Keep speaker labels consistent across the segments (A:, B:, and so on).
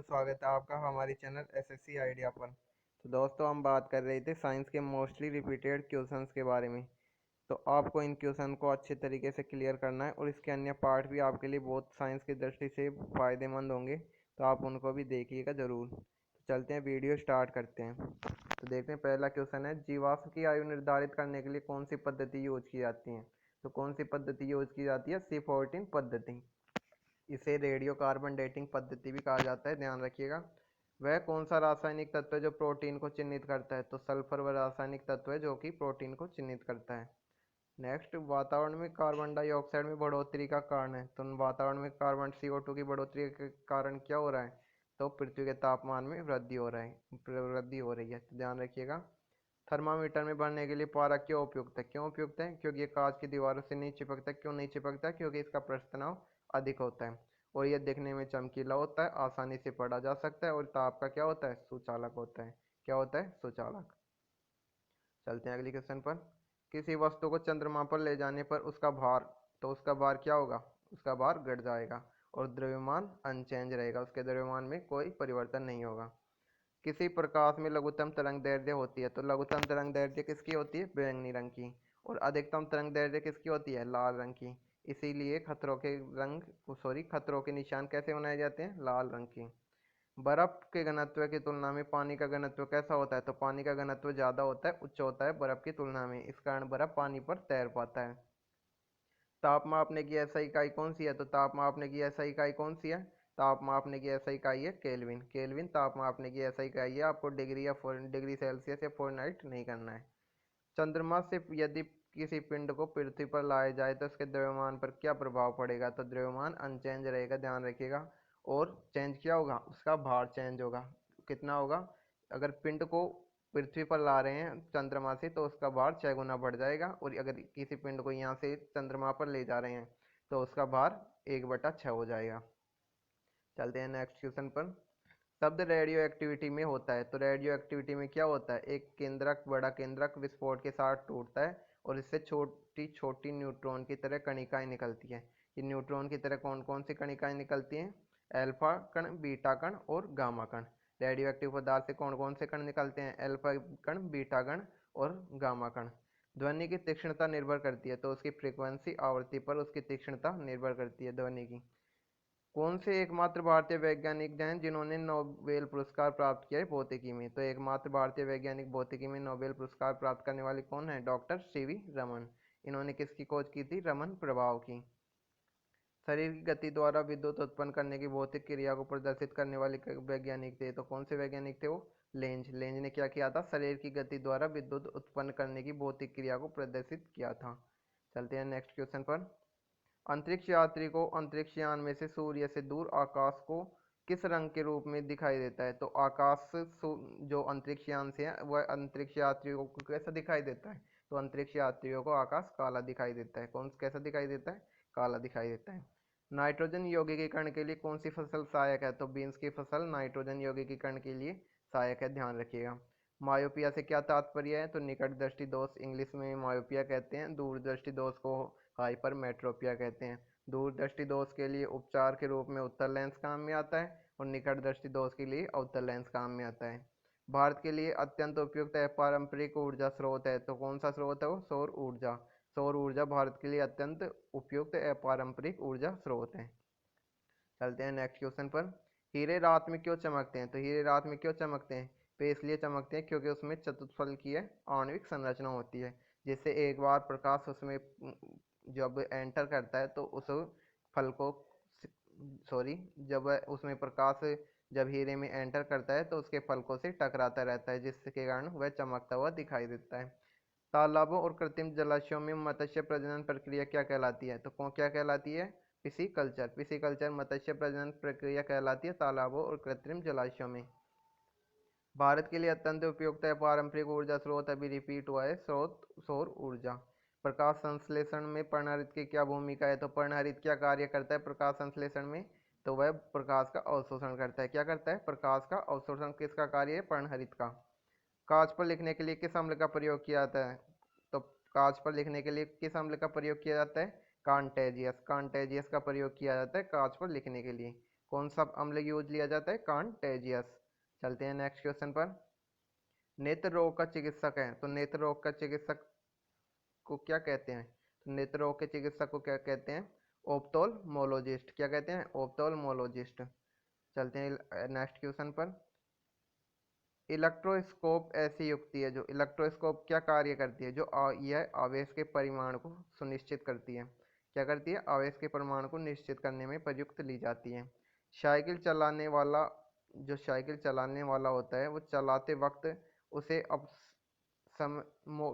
A: स्वागत है आपका हमारे चैनल एसएससी आइडिया पर। तो दोस्तों, हम बात कर रहे थे साइंस के मोस्टली रिपीटेड क्वेश्चंस के बारे में। तो आपको इन क्वेश्चन को अच्छे तरीके से क्लियर करना है और इसके अन्य पार्ट भी आपके लिए बहुत साइंस की दृष्टि से फ़ायदेमंद होंगे, तो आप उनको भी देखिएगा ज़रूर। तो चलते हैं, वीडियो स्टार्ट करते हैं। तो देखते हैं, पहला क्वेश्चन है, जीवाश्म की आयु निर्धारित करने के लिए कौन सी पद्धति यूज की जाती है। तो कौन सी पद्धति यूज की जाती है? C14 पद्धति। इसे रेडियो कार्बन डेटिंग पद्धति भी कहा जाता है, ध्यान रखिएगा। वह कौन सा रासायनिक तत्व है जो प्रोटीन को चिन्हित करता है? तो सल्फर वह रासायनिक तत्व है जो कि प्रोटीन को चिन्हित करता है। नेक्स्ट, वातावरण में कार्बन डाइऑक्साइड में बढ़ोतरी का कारण है। तो वातावरण में कार्बन CO2 की बढ़ोतरी के कारण क्या हो रहा है? तो पृथ्वी के तापमान में वृद्धि हो रहा है, वृद्धि हो रही है, तो ध्यान रखिएगा। थर्मामीटर में भरने के लिए पारा क्यों उपयुक्त है? क्यों उपयुक्त है? क्योंकि ये कांच की दीवारों से नहीं चिपकता। क्यों नहीं चिपकता? क्योंकि इसका पृष्ठ तनाव अधिक होता है और यह दिखने में चमकीला होता है, आसानी से पढ़ा जा सकता है और ताप का क्या होता है? सुचालक होता है। क्या होता है? सुचालक। चलते हैं अगली क्वेश्चन पर। किसी वस्तु को चंद्रमा पर ले जाने पर उसका भार, तो उसका भार क्या होगा? उसका भार घट जाएगा और द्रव्यमान अनचेंज रहेगा, उसके द्रव्यमान में कोई परिवर्तन नहीं होगा। किसी प्रकाश में लघुत्तम तरंग दैर्ध्य होती है। तो लघुत्तम तरंग दैर्ध्य किसकी होती है? बैंगनी रंग की। और अधिकतम तरंग दैर्ध्य किसकी होती है? लाल रंग की। इसीलिए खतरों के निशान कैसे बनाए जाते हैं? लाल रंग की। बर्फ के घनत्व की तुलना में पानी का घनत्व कैसा होता है? तो पानी का घनत्व ज़्यादा होता है, उच्च होता है बर्फ की तुलना में, इस कारण बर्फ पानी पर तैर पाता है। ताप मापने की ऐसा इकाई कौन सी है? तो ताप मापने की ऐसा इकाई कौन सी है? ताप मापने की ऐसा इकाई है केल्विन। केल्विन ताप मापने की ऐसा इकाई है। आपको डिग्री या डिग्री सेल्सियस या फ़ारेनहाइट नहीं करना है। चंद्रमा से यदि किसी पिंड को पृथ्वी पर लाया जाए तो उसके द्रव्यमान पर क्या प्रभाव पड़ेगा? तो द्रव्यमान अनचेंज रहेगा, ध्यान रखिएगा। और चेंज क्या होगा? उसका भार चेंज होगा। कितना होगा? अगर पिंड को पृथ्वी पर ला रहे हैं चंद्रमा से तो उसका भार 6 गुना बढ़ जाएगा, और अगर किसी पिंड को यहाँ से चंद्रमा पर ले जा रहे हैं तो उसका भार 1/6 हो जाएगा। चलते हैं नेक्स्ट क्वेश्चन पर। शब्द रेडियो एक्टिविटी में होता है। तो रेडियो एक्टिविटी में क्या होता है? एक केंद्रक बड़ा केंद्रक विस्फोट के साथ टूटता है और इससे छोटी छोटी न्यूट्रॉन की तरह कणिकाएं निकलती हैं। ये न्यूट्रॉन की तरह कौन कौन सी कणिकाएं निकलती हैं? अल्फा कण, बीटा कण और गामा कण। रेडियो एक्टिव पदार्थ से कौन कौन से कण निकलते हैं? अल्फा कण, बीटा कण और गामा कण। ध्वनि की तीक्ष्णता निर्भर करती है, तो उसकी फ्रीक्वेंसी, आवृत्ति पर उसकी तीक्ष्णता निर्भर करती है ध्वनि की। कौन से एकमात्र भारतीय वैज्ञानिक हैं जिन्होंने नोबेल पुरस्कार प्राप्त किया है भौतिकी में? तो एकमात्र भारतीय वैज्ञानिक भौतिकी में नोबेल पुरस्कार प्राप्त करने वाले कौन है? Doctor CV Raman. इन्होंने किसकी खोज की थी? रमन प्रभाव की। शरीर की गति द्वारा विद्युत उत्पन्न करने की भौतिक क्रिया को प्रदर्शित करने वाले वैज्ञानिक थे। तो कौन से वैज्ञानिक थे वो? लेंज। लेंज ने क्या किया था? शरीर की गति द्वारा विद्युत उत्पन्न करने की भौतिक क्रिया को प्रदर्शित किया था। चलते हैं नेक्स्ट क्वेश्चन पर। अंतरिक्ष यात्री को अंतरिक्ष यान में से सूर्य से दूर आकाश को किस रंग के रूप में दिखाई देता है? तो आकाश जो अंतरिक्ष यान से है वह अंतरिक्ष यात्रियों को कैसा दिखाई देता है? तो अंतरिक्ष यात्रियों को आकाश काला दिखाई देता है। कौन कैसा दिखाई देता है? काला दिखाई देता है। नाइट्रोजन यौगिकीकरण के लिए कौन सी फसल सहायक है? तो बीन्स की फसल नाइट्रोजन यौगिकीकरण के लिए सहायक है, ध्यान रखिएगा। मायोपिया से क्या तात्पर्य है? तो निकट दृष्टि दोष, इंग्लिश में मायोपिया कहते हैं। दूर दृष्टि दोष को हाइपरमेट्रोपिया कहते हैं। दूर दृष्टि दोष के लिए उपचार के रूप में उत्तल लेंस काम में आता है और निकट दृष्टि दोष के लिए अवतल लेंस काम में आता है। भारत के लिए अत्यंत उपयुक्त है पारंपरिक ऊर्जा स्रोत है। तो कौन सा स्रोत है वो? सौर ऊर्जा। सौर ऊर्जा भारत के लिए अत्यंत उपयुक्त पारंपरिक ऊर्जा स्रोत है। चलते हैं नेक्स्ट क्वेश्चन पर। हीरे रात में क्यों चमकते हैं? तो हीरे रात में क्यों चमकते हैं? तो इसलिए चमकते हैं क्योंकि उसमें चतुष्फल की आणविक संरचना होती है, जिससे एक बार प्रकाश उसमें जब एंटर करता है तो उस फल को सॉरी जब उसमें प्रकाश जब हीरे में एंटर करता है तो उसके फलकों से टकराता रहता है, जिसके कारण वह चमकता हुआ दिखाई देता है। तालाबों और कृत्रिम जलाशयों में मत्स्य प्रजनन प्रक्रिया क्या कहलाती है? तो कौन क्या कहलाती है? पिसीकल्चर। पिसीकल्चर मत्स्य प्रजनन प्रक्रिया कहलाती है तालाबों और कृत्रिम जलाशयों में। भारत के लिए अत्यंत उपयुक्त है पारंपरिक ऊर्जा स्रोत, अभी रिपीट हुआ है, स्रोत सौर ऊर्जा। प्रकाश संश्लेषण में पर्णहरित की क्या भूमिका है? तो पर्णहरित क्या कार्य करता है प्रकाश संश्लेषण में? तो वह प्रकाश का अवशोषण करता है। क्या करता है? प्रकाश का अवशोषण। किसका कार्य है? पर्णहरित का। कांच पर लिखने के लिए किस अम्ल का प्रयोग किया जाता है? तो कांच पर लिखने के लिए किस अम्ल का प्रयोग किया जाता है? कांटेजियस। कांटेजियस का प्रयोग किया जाता है कांच पर लिखने के लिए। कौन सा अम्ल यूज लिया जाता है? कांटेजियस। चलते हैं नेक्स्ट क्वेश्चन पर। नेत्र रोग का चिकित्सक है, तो नेत्र रोग का चिकित्सक को क्या कहते हैं? तो नेत्र रोग के चिकित्सक को क्या कहते हैं? ओप्थोल्मोलॉजिस्ट। क्या कहते हैं? ओप्थोल्मोलॉजिस्ट। चलते हैं नेक्स्ट क्वेश्चन पर। इलेक्ट्रोस्कोप ऐसी युक्ति है, जो इलेक्ट्रोस्कोप क्या कार्य करती है? जो यह आवेश के परिमाण को सुनिश्चित करती है। क्या करती है? आवेश के परिमाण को निश्चित करने में प्रयुक्त ली जाती है। साइकिल चलाने वाला, जो साइकिल चलाने वाला होता है, वो चलाते वक्त उसे अब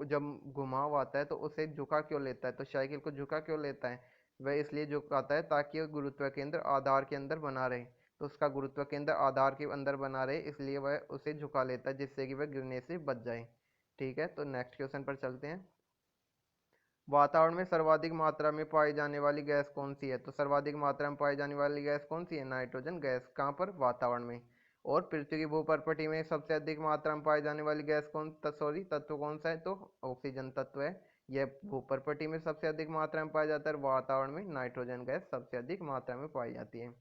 A: जब घुमाव आता है तो उसे झुका क्यों लेता है? तो साइकिल को झुका क्यों लेता है? वह इसलिए झुकाता है ताकि वह गुरुत्व केंद्र आधार के अंदर बना रहे। तो उसका गुरुत्व केंद्र आधार के अंदर बना रहे, इसलिए वह उसे झुका लेता है, जिससे कि वह गिरने से बच जाए। ठीक है, तो नेक्स्ट क्वेश्चन पर चलते हैं। वातावरण में सर्वाधिक मात्रा में पाई जाने वाली गैस कौन सी है? तो सर्वाधिक मात्रा में पाई जाने वाली गैस कौन सी है? Nitrogen gas. कहाँ पर? वातावरण में। और पृथ्वी की भूपर्पटी में सबसे अधिक मात्रा में पाई जाने वाली गैस तत्व कौन सा है? तो ऑक्सीजन तत्व है। यह भूपर्पटी में सबसे अधिक मात्रा में पाया जाता है। वातावरण में नाइट्रोजन गैस सबसे अधिक मात्रा में पाई जाती है।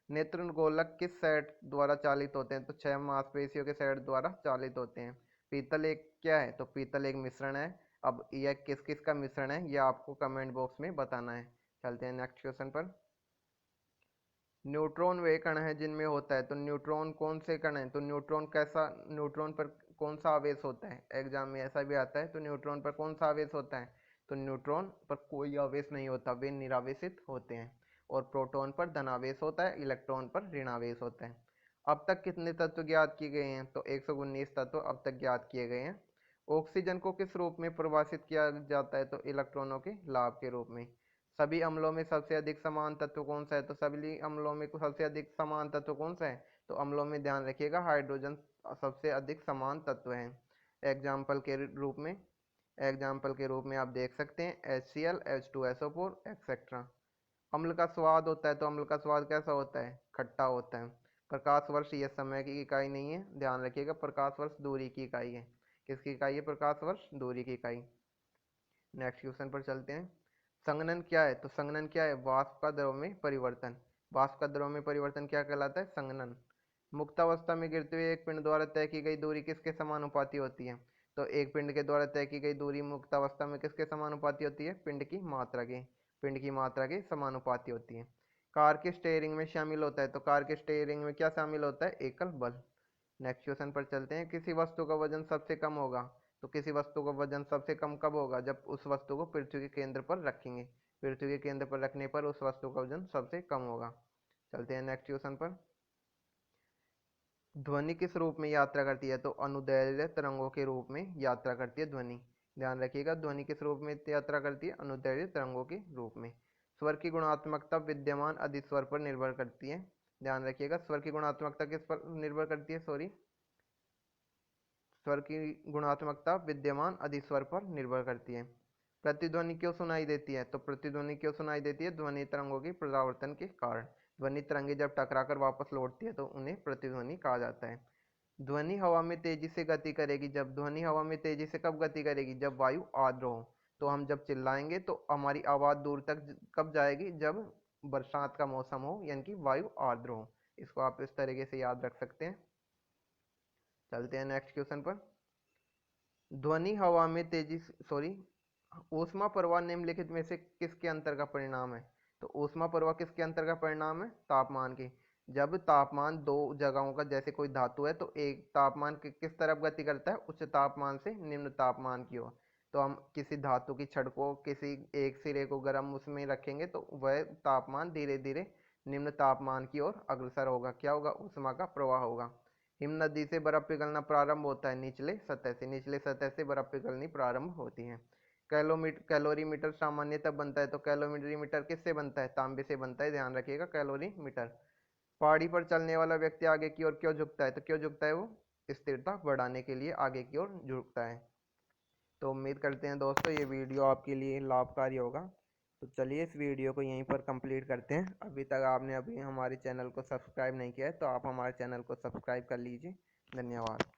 A: नेत्र गोलक किस सेट द्वारा चालित होते हैं? तो 6 मांसपेशियों के सेट द्वारा चालित होते हैं। पीतल एक क्या है? तो पीतल एक मिश्रण है। अब यह किस किस का मिश्रण है, यह आपको कमेंट बॉक्स में बताना है। चलते हैं नेक्स्ट क्वेश्चन पर। न्यूट्रॉन वे कण है जिनमें होता है, तो न्यूट्रॉन कौन से कण है? तो न्यूट्रॉन पर कौन सा आवेश होता है? एग्जाम में ऐसा भी आता है, तो न्यूट्रॉन पर कौन सा आवेश होता है? तो न्यूट्रॉन पर कोई आवेश नहीं होता, वे निरावेशित होते हैं। और प्रोटॉन पर धनावेश होता है, इलेक्ट्रॉन पर ऋणावेश होता है। अब तक कितने तत्व ज्ञात किए गए हैं? तो 119 तत्व अब तक ज्ञात किए गए हैं। ऑक्सीजन को किस रूप में परिभाषित किया जाता है? तो इलेक्ट्रॉनों के लाभ के रूप में। सभी अम्लों में सबसे अधिक समान तत्व कौन सा है? तो सभी अम्लों में सबसे अधिक समान तत्व कौन सा है? तो अम्लों में ध्यान रखिएगा, हाइड्रोजन सबसे अधिक समान तत्व है। एग्जाम्पल के रूप में आप देख सकते हैं HCl, H2SO4 एक्सेट्रा। अम्ल का स्वाद होता है, तो अम्ल का स्वाद कैसा होता है? खट्टा होता है। प्रकाश वर्ष यह समय की इकाई नहीं है, ध्यान रखिएगा, प्रकाश वर्ष दूरी की इकाई है। किसकी इकाई है? प्रकाश वर्ष दूरी की इकाई। नेक्स्ट क्वेश्चन पर चलते हैं। संघनन क्या है? तो संघनन क्या है? वाष्प का द्रव में परिवर्तन। वाष्प का द्रव में परिवर्तन क्या कहलाता है? संघनन। मुक्तावस्था में गिरते हुए एक पिंड द्वारा तय की गई दूरी किसके समानुपाती होती है? तो एक पिंड के द्वारा तय की गई दूरी मुक्तावस्था में किसके समानुपाती होती है? पिंड की मात्रा के समानुपाती होती है। कार के स्टीयरिंग में शामिल होता है, तो कार के स्टीयरिंग में क्या शामिल होता है? एकल बल। नेक्स्ट क्वेश्चन पर चलते हैं। किसी वस्तु का वजन सबसे कम होगा, तो किसी वस्तु का वजन सबसे कम कब होगा? जब उस वस्तु को पृथ्वी के केंद्र पर रखेंगे। पृथ्वी के केंद्र पर रखने पर उस वस्तु का वजन सबसे कम होगा। चलते हैं नेक्स्ट क्वेश्चन पर। ध्वनि किस रूप में यात्रा करती है? तो अनुदैर्ध्य तरंगों के रूप में यात्रा करती है ध्वनि। ध्यान रखिएगा, ध्वनि किस रूप में यात्रा करती है? अनुदैर्ध्य तरंगों के रूप में। स्वर की गुणात्मकता विद्यमान अधिस्वर पर निर्भर करती है। ध्यान रखिएगा, स्वर की गुणात्मकता किस पर निर्भर करती है? स्वर की गुणात्मकता विद्यमान अधिस्वर पर निर्भर करती है। प्रतिध्वनि क्यों सुनाई देती है? तो प्रतिध्वनि क्यों सुनाई देती है? ध्वनि तरंगों की परावर्तन के कारण। ध्वनि तरंगे जब टकराकर वापस लौटती है तो उन्हें प्रतिध्वनि कहा जाता है। ध्वनि हवा में तेजी से गति करेगी, जब ध्वनि हवा में तेजी से कब गति करेगी? जब वायु आर्द्र हो। तो हम जब चिल्लाएंगे तो हमारी आवाज दूर तक कब जाएगी? जब बरसात का मौसम हो, यानी कि वायु आर्द्र हो। इसको आप इस तरीके से याद रख सकते हैं। चलते हैं नेक्स्ट क्वेश्चन पर। ध्वनि हवा में तेजी सॉरी ऊष्मा प्रवाह निम्नलिखित में से किसके अंतर का परिणाम है? तो ऊष्मा प्रवाह किसके अंतर का परिणाम है? तापमान के। जब तापमान दो जगहों का, जैसे कोई धातु है, तो एक तापमान किस तरफ गति करता है? उच्च तापमान से निम्न तापमान की ओर। तो हम किसी धातु की छड़ को, किसी एक सिरे को गर्म उसमें रखेंगे तो वह तापमान धीरे धीरे निम्न तापमान की ओर अग्रसर होगा। क्या होगा? ऊष्मा का प्रवाह होगा। हिम नदी से बर्फ पिघलना प्रारंभ होता है नीचले सतह से बर्फ पिघलनी प्रारंभ होती है। कैलोरीमीटर सामान्यतः बनता है, तो कैलोरीमीटर किससे बनता है? तांबे से बनता है, ध्यान रखिएगा, कैलोरीमीटर। पहाड़ी पर चलने वाला व्यक्ति आगे की ओर क्यों झुकता है? तो क्यों झुकता है वो? स्थिरता बढ़ाने के लिए आगे की ओर झुकता है। तो उम्मीद करते हैं दोस्तों ये वीडियो आपके लिए लाभकारी होगा। तो चलिए इस वीडियो को यहीं पर कंप्लीट करते हैं। अभी तक आपने हमारे चैनल को सब्सक्राइब नहीं किया है तो आप हमारे चैनल को सब्सक्राइब कर लीजिए। धन्यवाद।